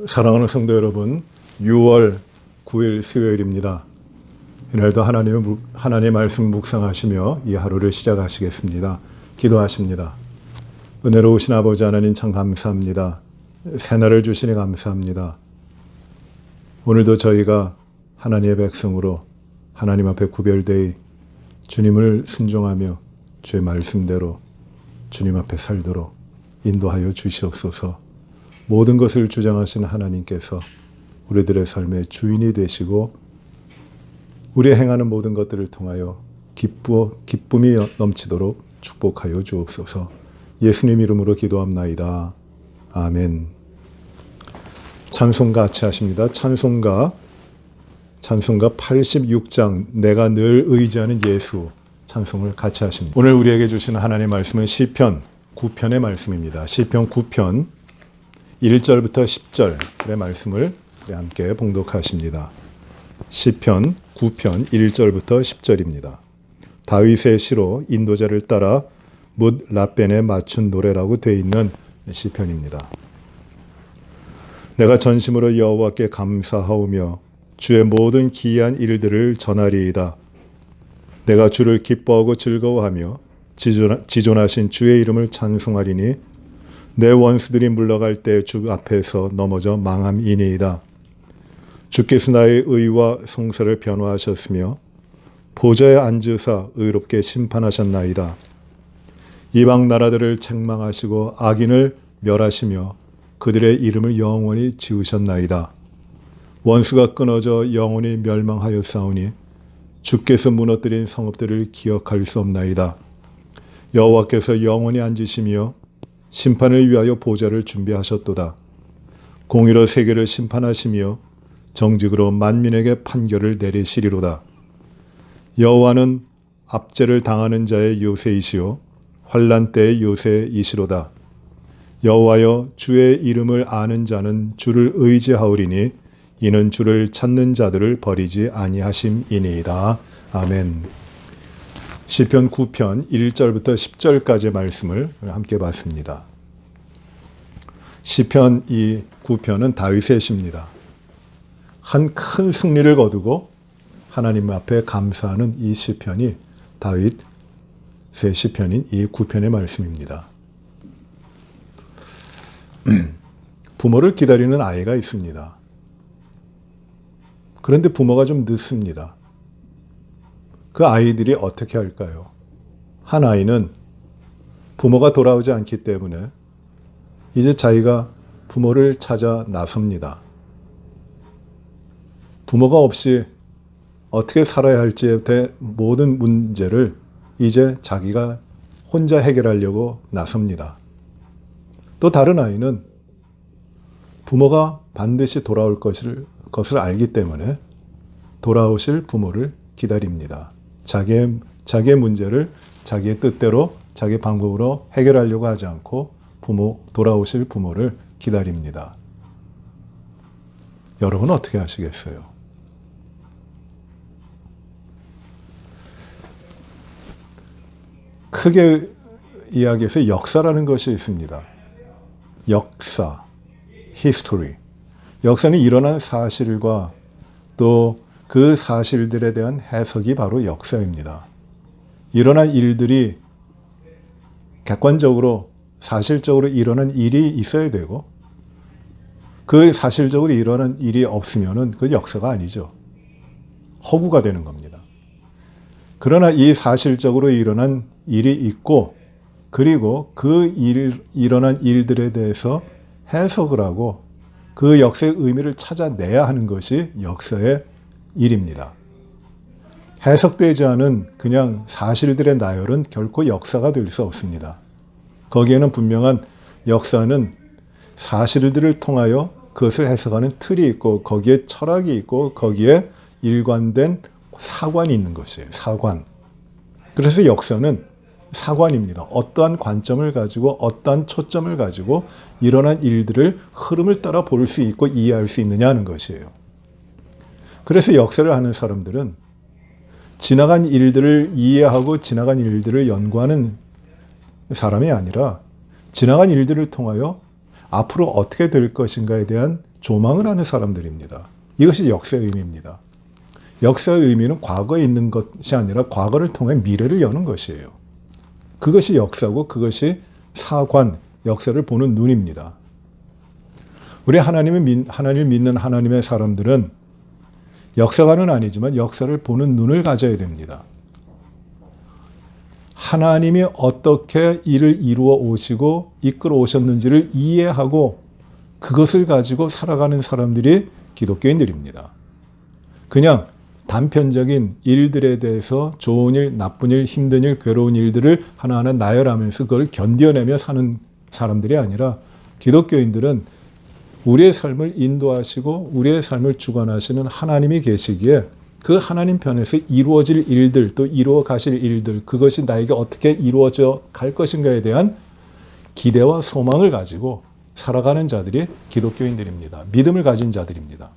사랑하는 성도 여러분, 6월 9일 수요일입니다. 이날도 하나님의 말씀 묵상하시며 이 하루를 시작하시겠습니다. 기도하십니다. 은혜로우신 아버지 하나님 참 감사합니다. 새날을 주시니 감사합니다. 오늘도 저희가 하나님의 백성으로 하나님 앞에 구별되어 주님을 순종하며 주의 말씀대로 주님 앞에 살도록 인도하여 주시옵소서. 모든 것을 주장하시는 하나님께서 우리들의 삶의 주인이 되시고 우리 행하는 모든 것들을 통하여 기쁨이 넘치도록 축복하여 주옵소서. 예수님 이름으로 기도합나이다. 아멘. 찬송가 같이 하십니다. 찬송가 86장 내가 늘 의지하는 예수 찬송을 같이 하십니다. 오늘 우리에게 주시는 하나님의 말씀은 시편 9편의 말씀입니다. 시편 9편 1절부터 10절의 말씀을 함께 봉독하십니다. 시편 9편 1절부터 10절입니다. 다윗의 시로 인도자를 따라 뭇 라벤에 맞춘 노래라고 되어 있는 시편입니다. 내가 전심으로 여호와께 감사하오며 주의 모든 기이한 일들을 전하리이다. 내가 주를 기뻐하고 즐거워하며 지존하신 주의 이름을 찬송하리니 내 원수들이 물러갈 때 주 앞에서 넘어져 망함이니이다. 주께서 나의 의와 성사를 변화하셨으며 보좌에 앉으사 의롭게 심판하셨나이다. 이방 나라들을 책망하시고 악인을 멸하시며 그들의 이름을 영원히 지우셨나이다. 원수가 끊어져 영원히 멸망하였사오니 주께서 무너뜨린 성읍들을 기억할 수 없나이다. 여호와께서 영원히 앉으시며 심판을 위하여 보좌를 준비하셨도다. 공의로 세계를 심판하시며 정직으로 만민에게 판결을 내리시리로다. 여호와는 압제를 당하는 자의 요새이시요 환난 때의 요새이시로다. 여호와여 주의 이름을 아는 자는 주를 의지하오리니 이는 주를 찾는 자들을 버리지 아니하심이니이다. 아멘. 시편 9편 1절부터 10절까지의 말씀을 함께 봤습니다. 시편 이 9편은 다윗의 시입니다. 한 큰 승리를 거두고 하나님 앞에 감사하는 이 시편이 다윗의 시편인 이 9편의 말씀입니다. 부모를 기다리는 아이가 있습니다. 그런데 부모가 좀 늦습니다. 그 아이들이 어떻게 할까요? 한 아이는 부모가 돌아오지 않기 때문에 이제 자기가 부모를 찾아 나섭니다. 부모가 없이 어떻게 살아야 할지에 대해 모든 문제를 이제 자기가 혼자 해결하려고 나섭니다. 또 다른 아이는 부모가 반드시 돌아올 것을 알기 때문에 돌아오실 부모를 기다립니다. 자기의 문제를 자기의 뜻대로 자기 방법으로 해결하려고 하지 않고 돌아오실 부모를 기다립니다. 여러분은 어떻게 하시겠어요? 크게 이야기해서 역사라는 것이 있습니다. 역사, history. 역사는 일어난 사실과 또 그 사실들에 대한 해석이 바로 역사입니다. 일어난 일들이 객관적으로 사실적으로 일어난 일이 있어야 되고 그 사실적으로 일어난 일이 없으면은 그 역사가 아니죠. 허구가 되는 겁니다. 그러나 이 사실적으로 일어난 일이 있고 그리고 일어난 일들에 대해서 해석을 하고 그 역사의 의미를 찾아내야 하는 것이 역사의 일입니다. 해석되지 않은 그냥 사실들의 나열은 결코 역사가 될 수 없습니다. 거기에는 분명한 역사는 사실들을 통하여 그것을 해석하는 틀이 있고 거기에 철학이 있고 거기에 일관된 사관이 있는 것이에요. 사관. 그래서 역사는 사관입니다. 어떠한 관점을 가지고 어떠한 초점을 가지고 일어난 일들을 흐름을 따라 볼 수 있고 이해할 수 있느냐 하는 것이에요. 그래서 역사를 하는 사람들은 지나간 일들을 이해하고 지나간 일들을 연구하는 사람이 아니라 지나간 일들을 통하여 앞으로 어떻게 될 것인가에 대한 조망을 하는 사람들입니다. 이것이 역사의 의미입니다. 역사의 의미는 과거에 있는 것이 아니라 과거를 통해 미래를 여는 것이에요. 그것이 역사고 그것이 사관, 역사를 보는 눈입니다. 우리 하나님을 믿는 하나님의 사람들은 역사관은 아니지만 역사를 보는 눈을 가져야 됩니다. 하나님이 어떻게 일을 이루어 오시고 이끌어 오셨는지를 이해하고 그것을 가지고 살아가는 사람들이 기독교인들입니다. 그냥 단편적인 일들에 대해서 좋은 일, 나쁜 일, 힘든 일, 괴로운 일들을 하나하나 나열하면서 그걸 견뎌내며 사는 사람들이 아니라 기독교인들은 우리의 삶을 인도하시고 우리의 삶을 주관하시는 하나님이 계시기에 그 하나님 편에서 이루어질 일들 또 이루어 가실 일들 그것이 나에게 어떻게 이루어져 갈 것인가에 대한 기대와 소망을 가지고 살아가는 자들이 기독교인들입니다. 믿음을 가진 자들입니다.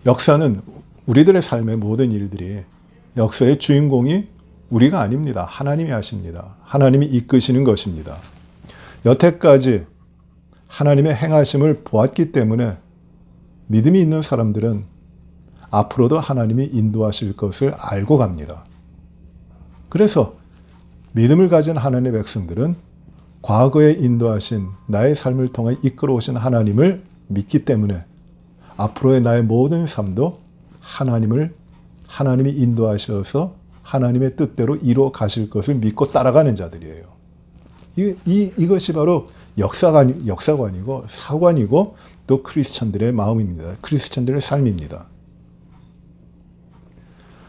역사는 우리들의 삶의 모든 일들이 역사의 주인공이 우리가 아닙니다. 하나님이 하십니다. 하나님이 이끄시는 것입니다. 여태까지 하나님의 행하심을 보았기 때문에 믿음이 있는 사람들은 앞으로도 하나님이 인도하실 것을 알고 갑니다. 그래서 믿음을 가진 하나님의 백성들은 과거에 인도하신 나의 삶을 통해 이끌어 오신 하나님을 믿기 때문에 앞으로의 나의 모든 삶도 하나님이 인도하셔서 하나님의 뜻대로 이루어 가실 것을 믿고 따라가는 자들이에요. 이것이 바로 역사관이고 사관이고 또 크리스찬들의 마음입니다. 크리스찬들의 삶입니다.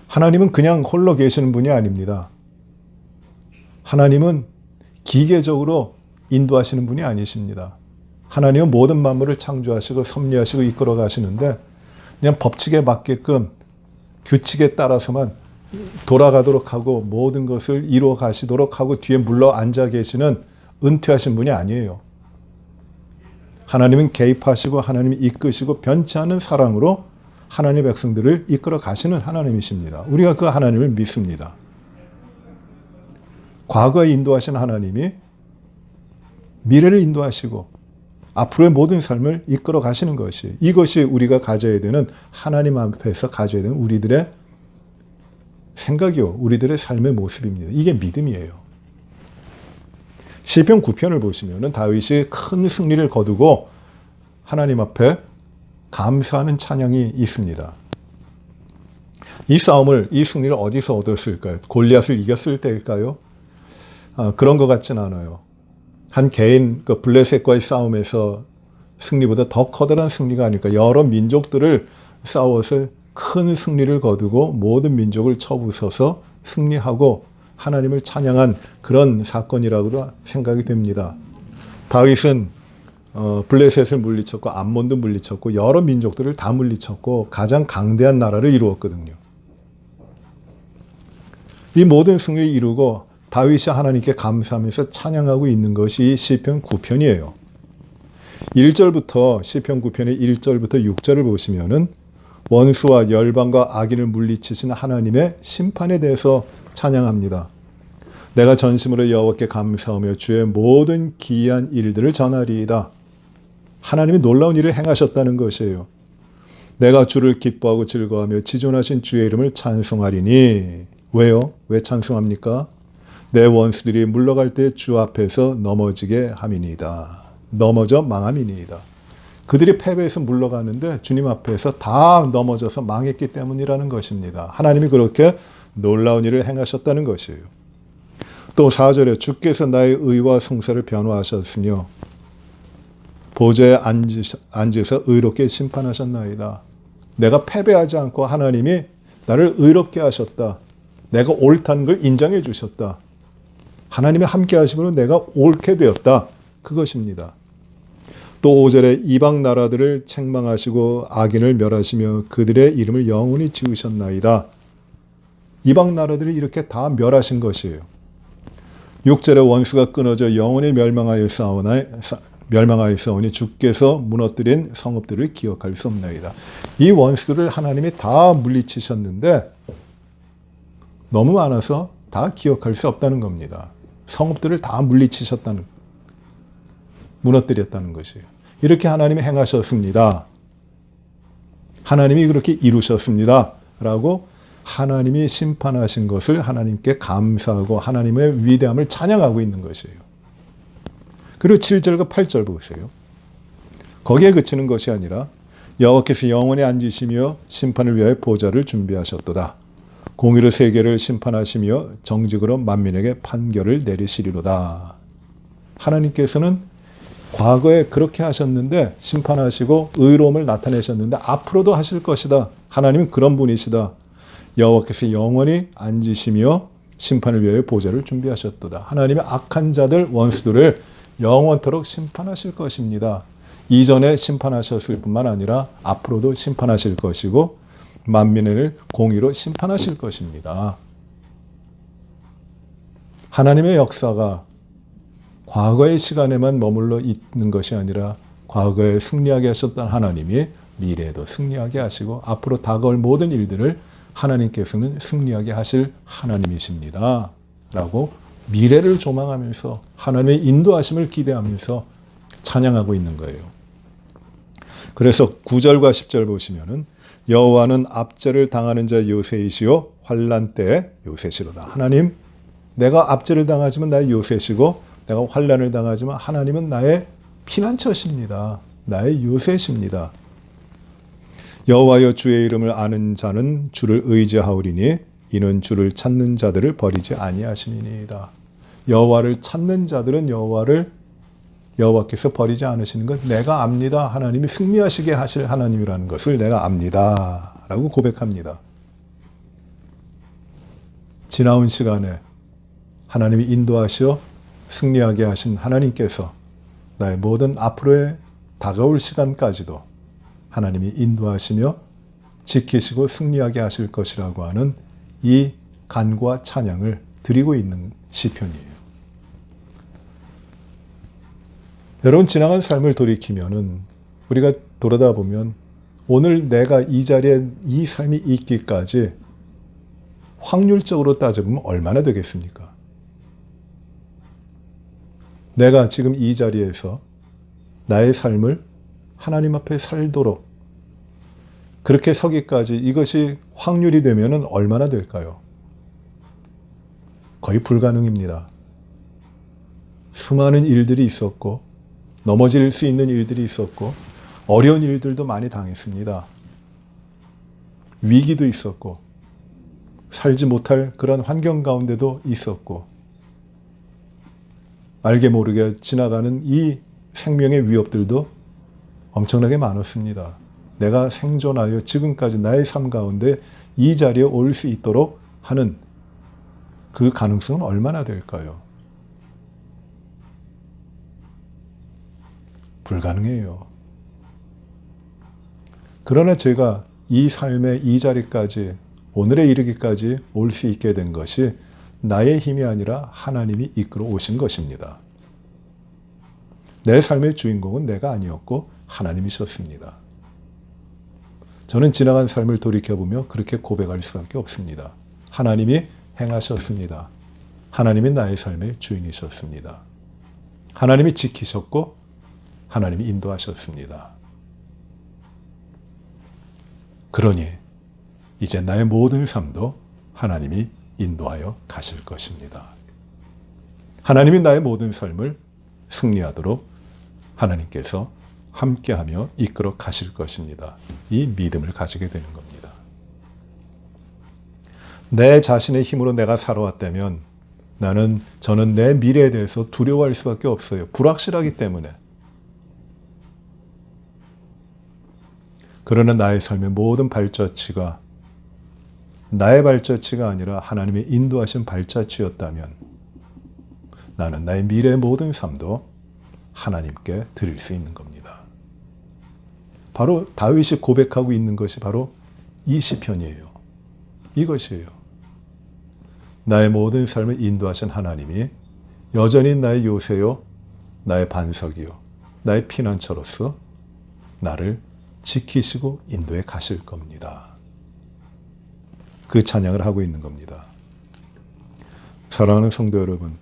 하나님은 그냥 홀로 계시는 분이 아닙니다. 하나님은 기계적으로 인도하시는 분이 아니십니다. 하나님은 모든 만물을 창조하시고 섭리하시고 이끌어 가시는데 그냥 법칙에 맞게끔 규칙에 따라서만 돌아가도록 하고 모든 것을 이루어 가시도록 하고 뒤에 물러 앉아 계시는 은퇴하신 분이 아니에요. 하나님은 개입하시고 하나님이 이끄시고 변치 않은 사랑으로 하나님의 백성들을 이끌어 가시는 하나님이십니다. 우리가 그 하나님을 믿습니다. 과거에 인도하신 하나님이 미래를 인도하시고 앞으로의 모든 삶을 이끌어 가시는 것이 이것이 우리가 가져야 되는 하나님 앞에서 가져야 되는 우리들의 생각이요. 우리들의 삶의 모습입니다. 이게 믿음이에요. 시편 9편을 보시면 다윗이 큰 승리를 거두고 하나님 앞에 감사하는 찬양이 있습니다. 이 승리를 어디서 얻었을까요? 골리앗을 이겼을 때일까요? 그런 것 같진 않아요. 한 개인 블레셋과의 싸움에서 승리보다 더 커다란 승리가 아닐까. 여러 민족들을 싸워서 큰 승리를 거두고 모든 민족을 쳐부숴서 승리하고 하나님을 찬양한 그런 사건이라고도 생각이 됩니다. 다윗은 블레셋을 물리쳤고 암몬도 물리쳤고 여러 민족들을 다 물리쳤고 가장 강대한 나라를 이루었거든요. 이 모든 승리를 이루고 다윗이 하나님께 감사하면서 찬양하고 있는 것이 시편 9편이에요. 1절부터 시편 9편의 1절부터 6절을 보시면은 원수와 열방과 악인을 물리치신 하나님의 심판에 대해서 찬양합니다. 내가 전심으로 여호와께 감사하며 주의 모든 기이한 일들을 전하리이다. 하나님이 놀라운 일을 행하셨다는 것이에요. 내가 주를 기뻐하고 즐거워하며 지존하신 주의 이름을 찬송하리니. 왜요? 왜 찬송합니까? 내 원수들이 물러갈 때 주 앞에서 넘어지게 함이니이다. 넘어져 망함이니이다. 그들이 패배해서 물러가는데 주님 앞에서 다 넘어져서 망했기 때문이라는 것입니다. 하나님이 그렇게 놀라운 일을 행하셨다는 것이에요. 또 4절에 주께서 나의 의와 성사를 변호하셨으며 보좌에 앉으셔 의롭게 심판하셨나이다. 내가 패배하지 않고 하나님이 나를 의롭게 하셨다. 내가 옳다는 걸 인정해 주셨다. 하나님이 함께 하심으로 내가 옳게 되었다. 그것입니다. 또 5절에 이방 나라들을 책망하시고 악인을 멸하시며 그들의 이름을 영원히 지으셨나이다. 이방 나라들을 이렇게 다 멸하신 것이에요. 6절에 원수가 끊어져 영원히 멸망하여 싸우니 주께서 무너뜨린 성읍들을 기억할 수 없나이다. 이 원수들을 하나님이 다 물리치셨는데 너무 많아서 다 기억할 수 없다는 겁니다. 성읍들을 다 무너뜨렸다는 것이에요. 이렇게 하나님이 행하셨습니다. 하나님이 그렇게 이루셨습니다. 라고 하나님이 심판하신 것을 하나님께 감사하고 하나님의 위대함을 찬양하고 있는 것이에요. 그리고 7절과 8절 보세요. 거기에 그치는 것이 아니라 여호와께서 영원히 앉으시며 심판을 위하여 보좌를 준비하셨도다. 공의로 세계를 심판하시며 정직으로 만민에게 판결을 내리시리로다. 하나님께서는 과거에 그렇게 하셨는데 심판하시고 의로움을 나타내셨는데 앞으로도 하실 것이다. 하나님은 그런 분이시다. 여호와께서 영원히 앉으시며 심판을 위하여 보좌를 준비하셨도다. 하나님의 악한 자들 원수들을 영원토록 심판하실 것입니다. 이전에 심판하셨을 뿐만 아니라 앞으로도 심판하실 것이고 만민을 공의로 심판하실 것입니다. 하나님의 역사가 과거의 시간에만 머물러 있는 것이 아니라 과거에 승리하게 하셨던 하나님이 미래에도 승리하게 하시고 앞으로 다가올 모든 일들을 하나님께서는 승리하게 하실 하나님이십니다. 라고 미래를 조망하면서 하나님의 인도하심을 기대하면서 찬양하고 있는 거예요. 그래서 9절과 10절 보시면은 여호와는 압제를 당하는 자 요새이시요 환난 때의 요새시로다. 하나님, 내가 압제를 당하지만 나의 요새시고 내가 환난을 당하지만 하나님은 나의 피난처십니다. 나의 요새십니다. 여호와여 주의 이름을 아는 자는 주를 의지하오리니 이는 주를 찾는 자들을 버리지 아니하심이니이다. 여호와를 찾는 자들은 여호와께서 버리지 않으시는 것 내가 압니다. 하나님이 승리하시게 하실 하나님이라는 것을 내가 압니다. 라고 고백합니다. 지나온 시간에 하나님이 인도하시어 승리하게 하신 하나님께서 나의 모든 앞으로의 다가올 시간까지도 하나님이 인도하시며 지키시고 승리하게 하실 것이라고 하는 이 간구와 찬양을 드리고 있는 시편이에요. 여러분, 지나간 삶을 돌이키면은 우리가 돌아다 보면 오늘 내가 이 자리에 이 삶이 있기까지 확률적으로 따져보면 얼마나 되겠습니까? 내가 지금 이 자리에서 나의 삶을 하나님 앞에 살도록 그렇게 서기까지 이것이 확률이 되면은 얼마나 될까요? 거의 불가능입니다. 수많은 일들이 있었고 넘어질 수 있는 일들이 있었고 어려운 일들도 많이 당했습니다. 위기도 있었고 살지 못할 그런 환경 가운데도 있었고 알게 모르게 지나가는 이 생명의 위협들도 엄청나게 많았습니다. 내가 생존하여 지금까지 나의 삶 가운데 이 자리에 올 수 있도록 하는 그 가능성은 얼마나 될까요? 불가능해요. 그러나 제가 이 삶의 이 자리까지 오늘에 이르기까지 올 수 있게 된 것이 나의 힘이 아니라 하나님이 이끌어 오신 것입니다. 내 삶의 주인공은 내가 아니었고 하나님이셨습니다. 저는 지나간 삶을 돌이켜보며 그렇게 고백할 수밖에 없습니다. 하나님이 행하셨습니다. 하나님이 나의 삶의 주인이셨습니다. 하나님이 지키셨고 하나님이 인도하셨습니다. 그러니 이제 나의 모든 삶도 하나님이 인도하여 가실 것입니다. 하나님이 나의 모든 삶을 승리하도록 하나님께서 함께하며 이끌어 가실 것입니다. 이 믿음을 가지게 되는 겁니다. 내 자신의 힘으로 내가 살아왔다면 저는 내 미래에 대해서 두려워할 수밖에 없어요. 불확실하기 때문에. 그러나 나의 삶의 모든 발자취가 나의 발자취가 아니라 하나님의 인도하신 발자취였다면 나는 나의 미래의 모든 삶도 하나님께 드릴 수 있는 겁니다. 바로 다윗이 고백하고 있는 것이 바로 이 시편이에요. 이것이에요. 나의 모든 삶을 인도하신 하나님이 여전히 나의 요새요, 나의 반석이요, 나의 피난처로서 나를 지키시고 인도해 가실 겁니다. 그 찬양을 하고 있는 겁니다. 사랑하는 성도 여러분,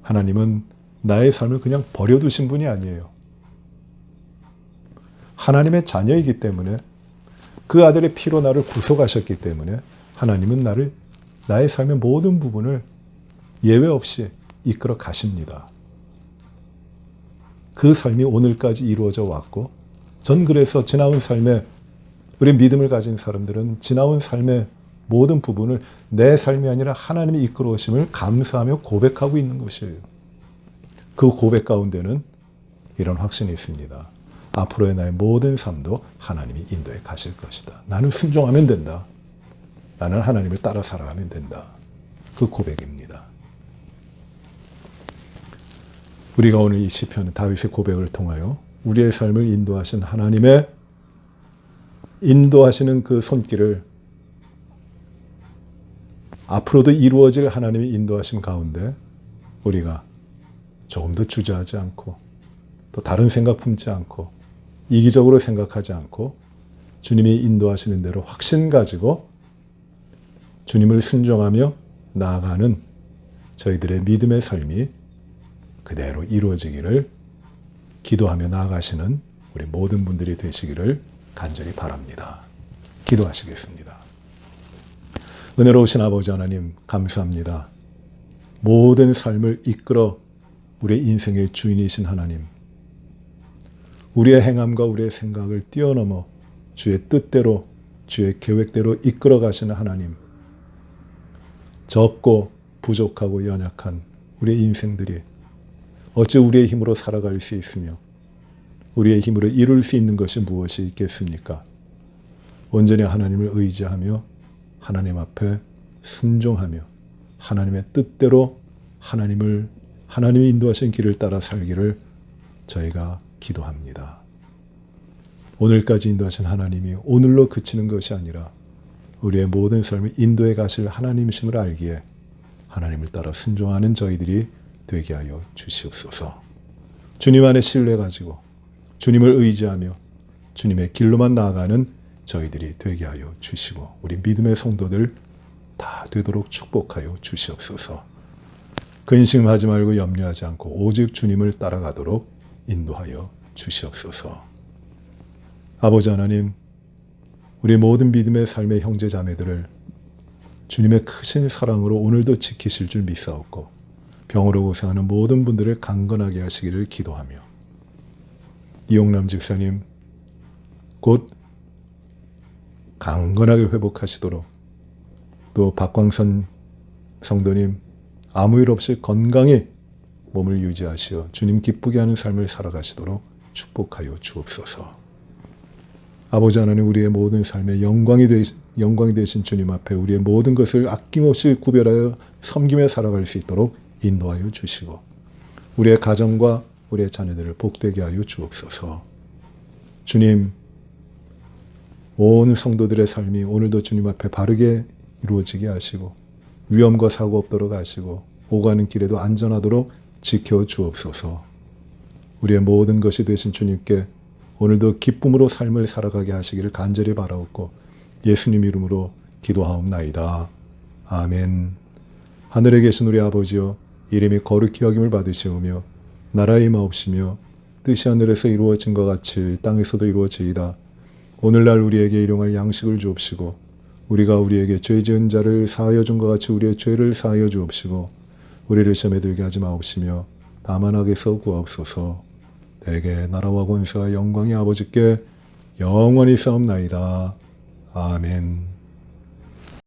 하나님은 나의 삶을 그냥 버려두신 분이 아니에요. 하나님의 자녀이기 때문에 그 아들의 피로 나를 구속하셨기 때문에 하나님은 나의 삶의 모든 부분을 예외 없이 이끌어 가십니다. 그 삶이 오늘까지 이루어져 왔고, 전 그래서 지나온 삶에, 우리 믿음을 가진 사람들은 지나온 삶의 모든 부분을 내 삶이 아니라 하나님이 이끌어 오심을 감사하며 고백하고 있는 것이에요. 그 고백 가운데는 이런 확신이 있습니다. 앞으로의 나의 모든 삶도 하나님이 인도해 가실 것이다. 나는 순종하면 된다. 나는 하나님을 따라 살아가면 된다. 그 고백입니다. 우리가 오늘 이 시편 다윗의 고백을 통하여 우리의 삶을 인도하신 하나님의 인도하시는 그 손길을 앞으로도 이루어질 하나님의 인도하심 가운데 우리가 조금 더 주저하지 않고 또 다른 생각 품지 않고 이기적으로 생각하지 않고 주님이 인도하시는 대로 확신 가지고 주님을 순종하며 나아가는 저희들의 믿음의 삶이 그대로 이루어지기를 기도하며 나아가시는 우리 모든 분들이 되시기를 간절히 바랍니다. 기도하시겠습니다. 은혜로우신 아버지 하나님 감사합니다. 모든 삶을 이끌어 우리의 인생의 주인이신 하나님, 우리의 행함과 우리의 생각을 뛰어넘어 주의 뜻대로 주의 계획대로 이끌어 가시는 하나님, 적고 부족하고 연약한 우리의 인생들이 어찌 우리의 힘으로 살아갈 수 있으며 우리의 힘으로 이룰 수 있는 것이 무엇이 있겠습니까? 온전히 하나님을 의지하며 하나님 앞에 순종하며 하나님의 뜻대로 하나님이 인도하신 길을 따라 살기를 저희가 기도합니다. 오늘까지 인도하신 하나님이 오늘로 그치는 것이 아니라 우리의 모든 삶을 인도해 가실 하나님이심을 알기에 하나님을 따라 순종하는 저희들이 되게 하여 주시옵소서. 주님 안에 신뢰 가지고 주님을 의지하며 주님의 길로만 나아가는 저희들이 되게 하여 주시고 우리 믿음의 성도들 다 되도록 축복하여 주시옵소서. 근심하지 말고 염려하지 않고 오직 주님을 따라가도록 인도하여 주시옵소서. 아버지 하나님, 우리 모든 믿음의 삶의 형제 자매들을 주님의 크신 사랑으로 오늘도 지키실 줄 믿사옵고 병으로 고생하는 모든 분들을 강건하게 하시기를 기도하며 이용남 집사님 곧 강건하게 회복하시도록 또 박광선 성도님 아무 일 없이 건강히 몸을 유지하시어 주님 기쁘게 하는 삶을 살아가시도록 축복하여 주옵소서. 아버지 하나님, 우리의 모든 삶에 영광이 되신 주님 앞에 우리의 모든 것을 아낌없이 구별하여 섬기며 살아갈 수 있도록 인도하여 주시고 우리의 가정과 우리의 자녀들을 복되게 하여 주옵소서. 주님, 온 성도들의 삶이 오늘도 주님 앞에 바르게 이루어지게 하시고 위험과 사고 없도록 하시고 오가는 길에도 안전하도록 지켜 주옵소서. 우리의 모든 것이 되신 주님께 오늘도 기쁨으로 삶을 살아가게 하시기를 간절히 바라옵고 예수님 이름으로 기도하옵나이다. 아멘. 하늘에 계신 우리 아버지여, 이름이 거룩히 여김을 받으시오며 나라의 임하옵시며 뜻이 하늘에서 이루어진 것 같이 땅에서도 이루어지이다. 오늘날 우리에게 일용할 양식을 주옵시고 우리가 우리에게 죄 지은 자를 사하여 준 것 같이 우리의 죄를 사하여 주옵시고 우리를 시험에 들게 하지 마옵시며 다만 악에서 구하옵소서. 대개 나라와 권세와 영광이 아버지께 영원히 싸움나이다. 아멘.